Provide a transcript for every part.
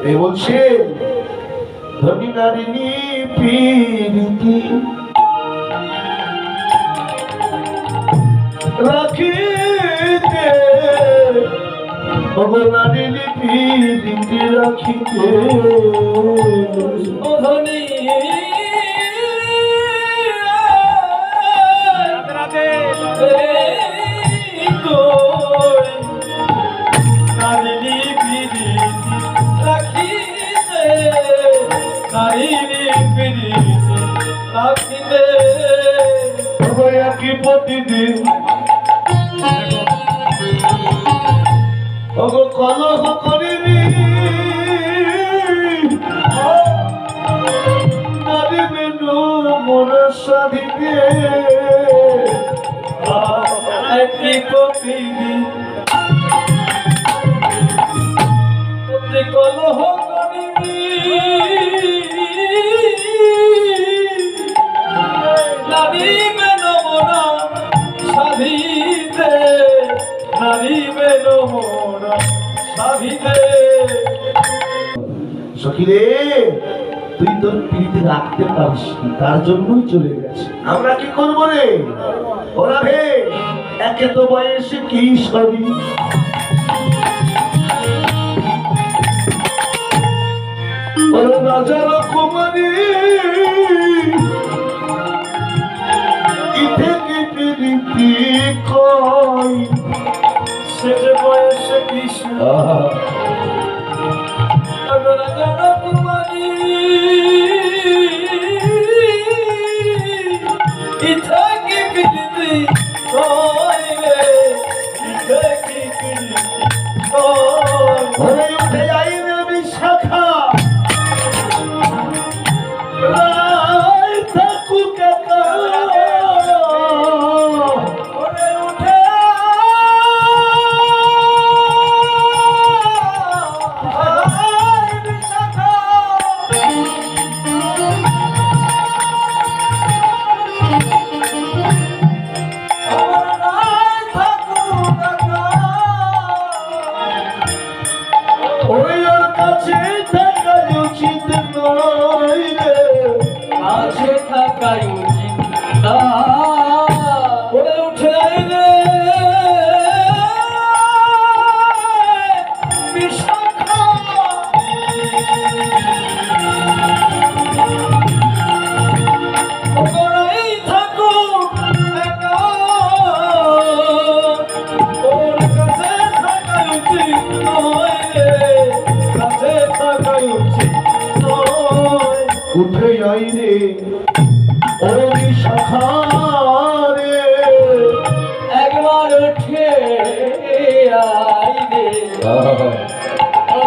এ বলছে ধনী নারিনী প্রীতি রাখিতে নারিনী প্রীতি রাখিতে ও ধনী প্রতিদিন কলহ করিনি নারী মেনু মোর সাধিতে প্রতিদিন কলহ করিনি নারী মেনু মোরা সাধিতে নারী মেনু মোরা সাধিতে। সখী রে, তুই তোর পিড়িতে রাখতে পারিস, তার জন্যই চলে গেছে। আমরা কি করবো রে? ওরা ভে একে তো বয়সে কি সবই ওরা রাজার কুমারী থেকে পিড়িতি কই সে বয়সে কৃষ্ণ কুমারী ইথাকে পিড়িতি ঘরে উঠে যাই রে বিশাখা রায় থাকুক একা ঘরে উঠে ওর কাছে থাকা উচিত নয় রে, কাছে থাকাই উচিত না। ঘরে উঠে আইলে বিশাখা ওরাই থাকুক একা ওর কাছে থাকাই উচিত নয় রে, কাছে থাকাই উচিত নয়। উঠে যাই রে ও বিশাখা রে, একবার উঠে আইলে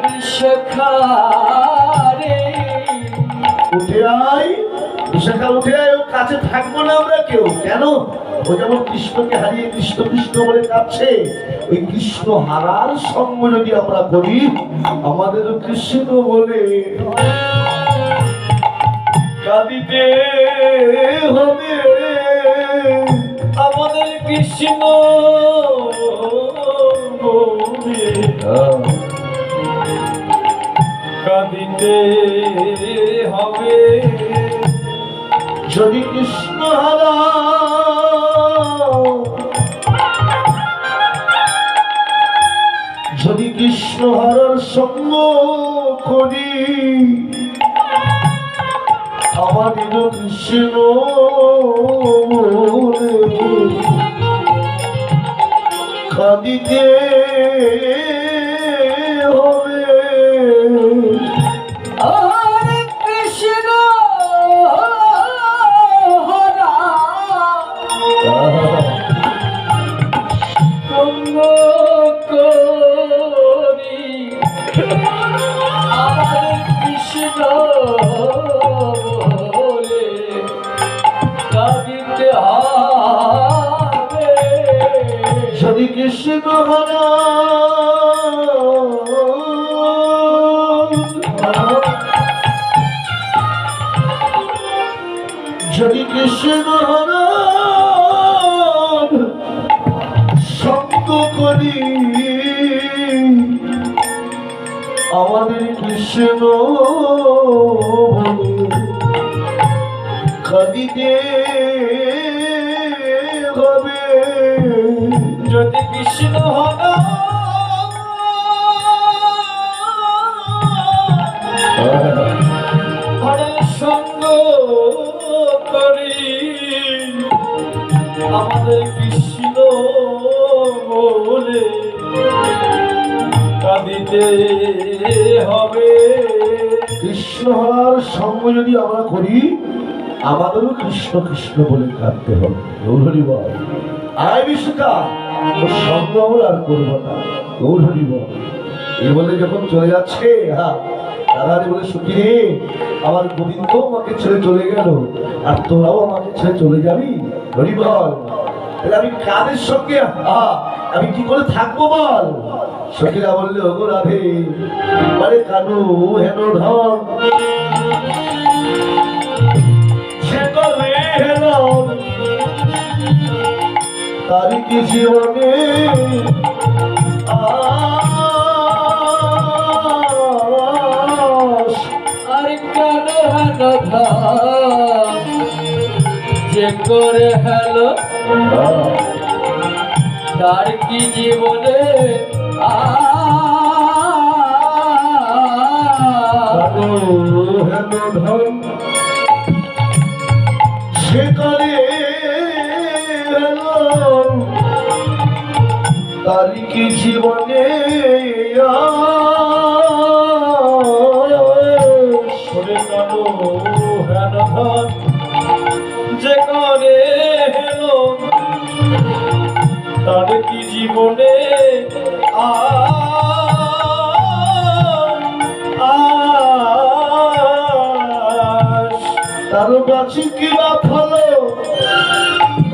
বিশাখা রে। উঠে আয় বিশাখা, উঠে আয়। ওর কাছে থাকবো না আমরা কেউ। কেন? ও যেমন কৃষ্ণকে হারিয়ে কৃষ্ণ কৃষ্ণ বলে কাঁদছে, ওই কৃষ্ণ হারার সঙ্গ যদি আমরা করি, আমাদের কৃষ্ণ বলে কাঁদিতে হবে। আমাদের কৃষ্ণ বলে কাঁদিতে হবে। যদি কৃষ্ণ হারা যদি কৃষ্ণ হারার সঙ্গ করি, আমাদের কৃষ্ণ কাঁদিতে হবে। হরে কৃষ্ণ হরা সঙ্গ করি আমার কৃষ্ণ বলে কাঁদিতে হবে। যদি কৃষ্ণ হারা যদি কৃষ্ণ হারা সঙ্গ করি, আমাদের কৃষ্ণ কাঁদিতে হবে যদি কৃষ্ণ হন হরের সঙ্গ করি আমাদের কৃষ্ণ বলে কাঁদিতে হবে। কৃষ্ণ হওয়ার সঙ্গ যদি আমরা করি আমাদেরও কৃষ্ণ কৃষ্ণ বলে কাঁদতে হবে। গৌরহরি বল আয় বিশ্বকা ওর সঙ্গ আমরা আর করবো না। গৌরহরি বল এই বলে যখন চলে যাচ্ছে হ্যাঁ দাদারি বলে সুখী রে আমার গোবিন্দ আমাকে ছেড়ে চলে গেল আর তোরাও আমাকে ছেড়ে চলে যাবি। হরি বল তাহলে আমি কাদের সঙ্গে আমি কি করে থাকবো বল। সখীরা বললে ওগো রাধে মানে কানু হেন ধন সে করে হেন তারি কি জীবনে আর কেন হেন যে করে হেলো তার কি জীবনে হেন ধন সে করে তারি কি জীবনে সরে কালো হেন ধন যে করে হেলো তার কি জীবনে তার বাঁচি কি বা ভালো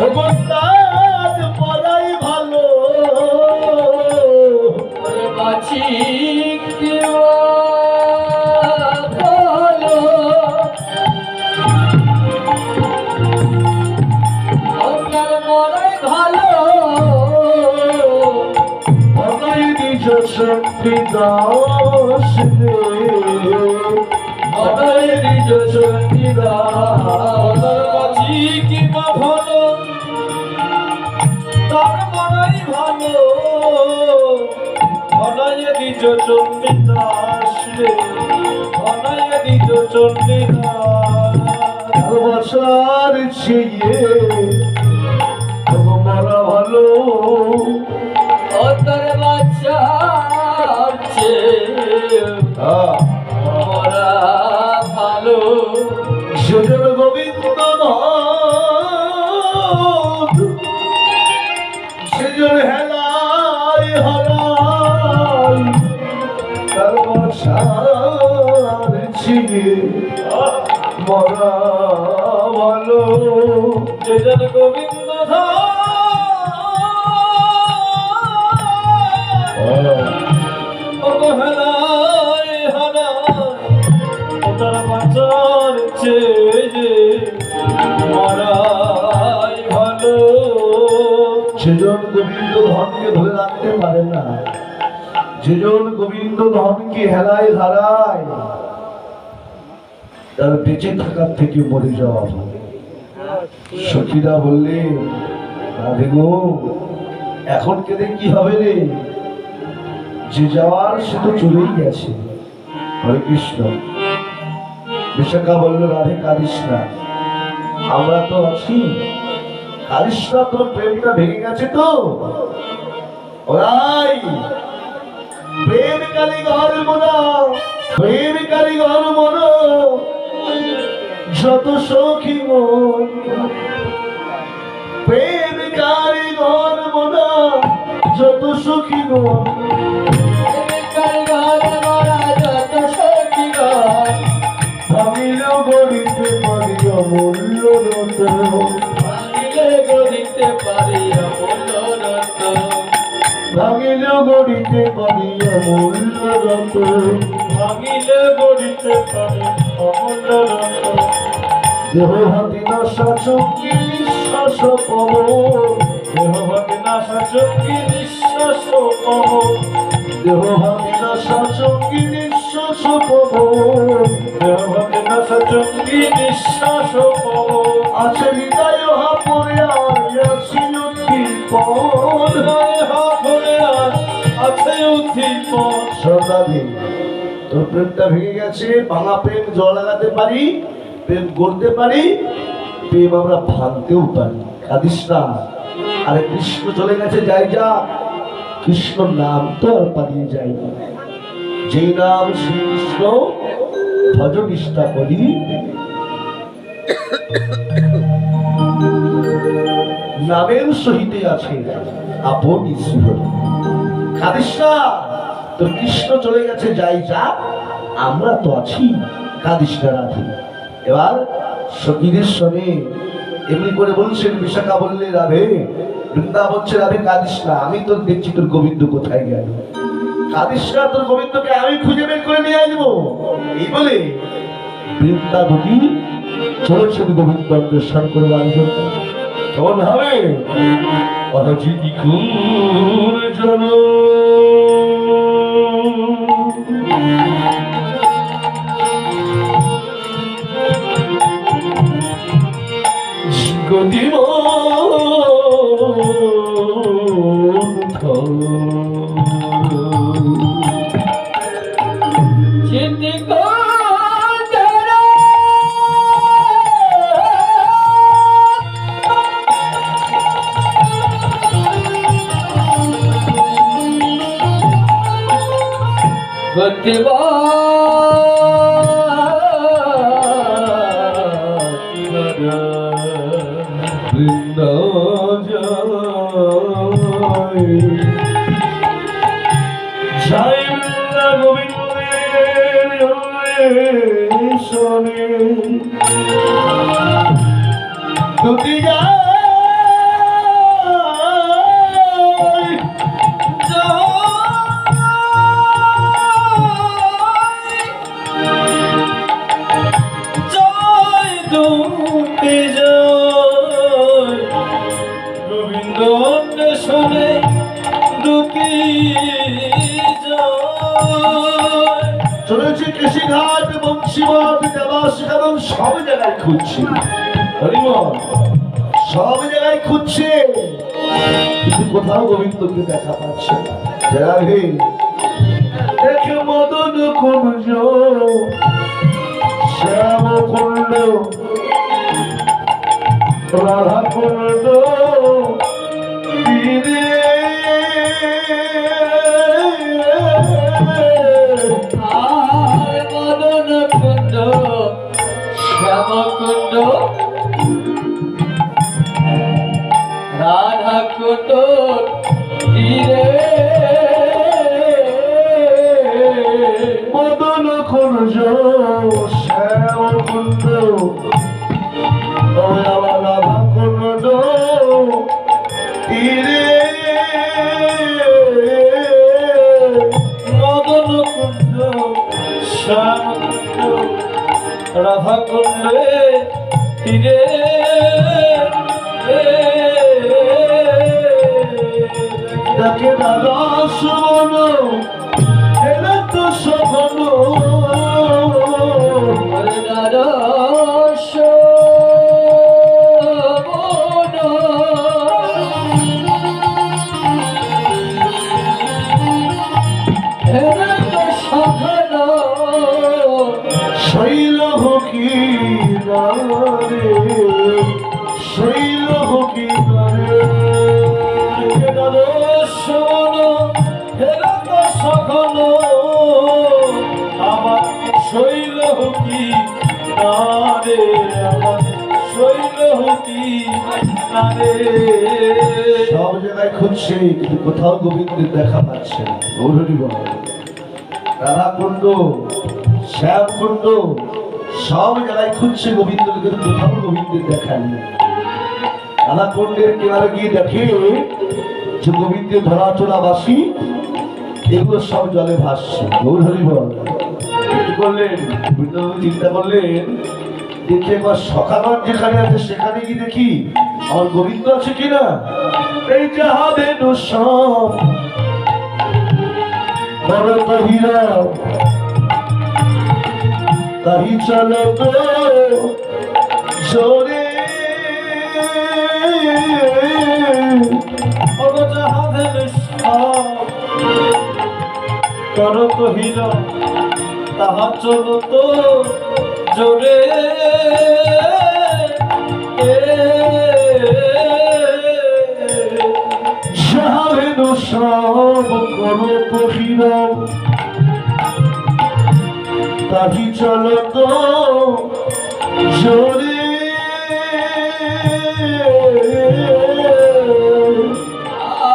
অবস্থান পড়াই ভালো বাঁচি কি ভালো অজ্ঞান মরাই ভালো অনয় নিজ শক্তি দাস দে অনয় নিজ শক্তি দাস বাঁচি কি ভালো তার মরাই ভালো অনয় নিজ চণ্ডী দাস রে অনয় নিজ চণ্ডী দাস ভালোবাসার ছিয়ে মারা ভালো অতর বাচ্চার চেয়ে মরা ভালো সেজন গোবিন্দ সেজন হেলাই হরাই তার বাসার ছিয়ে মরা ভালো যেজন গোবিন্দ অবহেলায় হারায় ওটার বাঁচার চেয়ে মরাই ভালো। সেজন গোবিন্দ ধনকে ধরে রাখতে পারে না, যেজন গোবিন্দ ধনকে হেলায় হারায় তার বেঁচে থাকার থেকে মরে যাওয়া ভালো। সখীরা বললে রাধে গো এখন কেঁদে কি হবে রে, যে যাওয়ার সে তো চলেই গেছে। হরে কৃষ্ণ। বিশাখা বললো রাধে কাঁদিস না, আমরা তো আছি, কাঁদিস না, তোর প্রেমটা ভেঙে গেছে তো। ওরাই প্রেম কারিগর মনা, প্রেম কারিগর মনা, যত সখী মন, প্রেম কারিগর মনা, যত সখী মন, ভাঙিল গড়িতে পারি অমূল্য রতন, ভাঙিলে গড়িতে পারি অমূল্য রতন, ভাঙিল গড়িতে পারি অমূল্য রতন, ভাঙিলে গড়িতে পারি অমূল্য রতন। দেহ হাতি নাশা চকি নিঃশ্বাস পব, দেহ ভাতি নাশা চক্ষি নিঃশ্বাস কহ, দেহ হাতি নাশা চকি নিঃশ্বাস পবন দেহ ভাঙে না সচঙ্গী নিঃশ্বাস পবন আছে হৃদয় পরে আছি উদ্দীপন আছে উদ্দীপন সদাদি তোর প্রেমটা ভেঙে গেছে ভাঙা প্রেম জল লাগাতে পারি প্রেম করতে পারি প্রেম আমরা ভাঙতেও পারি কাঁদিস না আরে কৃষ্ণ চলে গেছে যাই যা কৃষ্ণ নাম তো আর পালিয়ে যায় না যেই নাম শ্রীকৃষ্ণ ভজ নিষ্ঠা করি নামের সহিতে আছে আপন ঈশ্বর কাঁদিস না তোর কৃষ্ণ চলে গেছে যাই যা আমরা তো আছি কাঁদিস না রাধে এবার সখীদের সঙ্গে এমনি করে বলছেন বিশাখা বললে রাধে বৃন্দা বলছে রাধে কাঁদিস না আমি তো দেখছি তোর গোবিন্দ কোথায় গেল কাঁদিস না তোর গোবিন্দকে আমি খুঁজে বের করে নিয়ে আসবো এই বলে বৃন্দা দুটি চলেছেন গোবিন্দ অন্বেষণ করবার জন্য কেমন হবে অরজিতি কুর জন গতিম চলেছি কৃষিঘাট বংশীবাদ দেবাসিকাদম সব জায়গায় খুঁজছি হরিমল সব জায়গায় খুঁজছে কিন্তু কোথাও গোবিন্দকে দেখা পাচ্ছে না যারা হে দেখে মদন কুঞ্জ শ্যাম কুণ্ড রাধা কুণ্ড শ্যামকুণ্ড রাধা কুণ্ড তীরে মদন কুঞ্জ শ্যাম কুণ্ড রাধা কুণ্ড তীরে মদন কুণ্ড শ্যামকুণ্ড রাধা কুণ্ডে তীরে ডাকে দাদা শোন এরা তো সখন দাদা শৈল হকি রে শৈল হকি রে সখন আমার শৈল হকি নারে আমার শৈল হকি নারে সব জায়গায় খুঁজছে কিন্তু কোথাও গোবিন্দের দেখা পাচ্ছে না গৌরী বল রাধা কুণ্ড শ্যাম কুণ্ড সব জায়গায় খুঁজছে গোবিন্দকে কিন্তু কোথাও গোবিন্দের দেখা নেই রাধা কুণ্ডের কিনারে গিয়ে দেখে যে গোবিন্দের ধরাচোরাবাসী এগুলো সব জলে ভাসছে গৌরী বল কি করলেন গোবিন্দবাবু চিন্তা করলেন দেখি একবার সখাগঞ্জ যেখানে আছে সেখানে গিয়ে দেখি আমার গোবিন্দ আছে কিনা এই যাহাবে সব বড় কহিরা তাই চলো গো জোরে ওগো যাহাদের সব কর কহিল তাহা চলো তো জোরে যাহারেন সব করো কহিল তাই চলো তো জোরে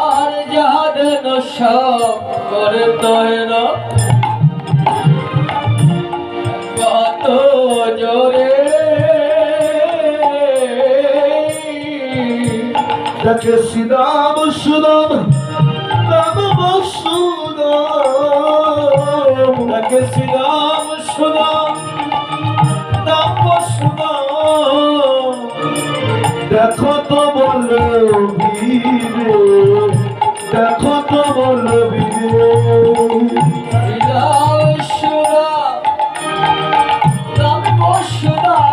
আর যাহাদের সব করে তৈর কত জোরে তাকে শ্রীরাম সুদাম রাম বসুদাম তাকে শ্রীরাম সুদাম রাম সুদাম দেখো তো বলো বীরে দেখো তো বলো বীরে শ্রীরাম সুদাম রাম সুদাম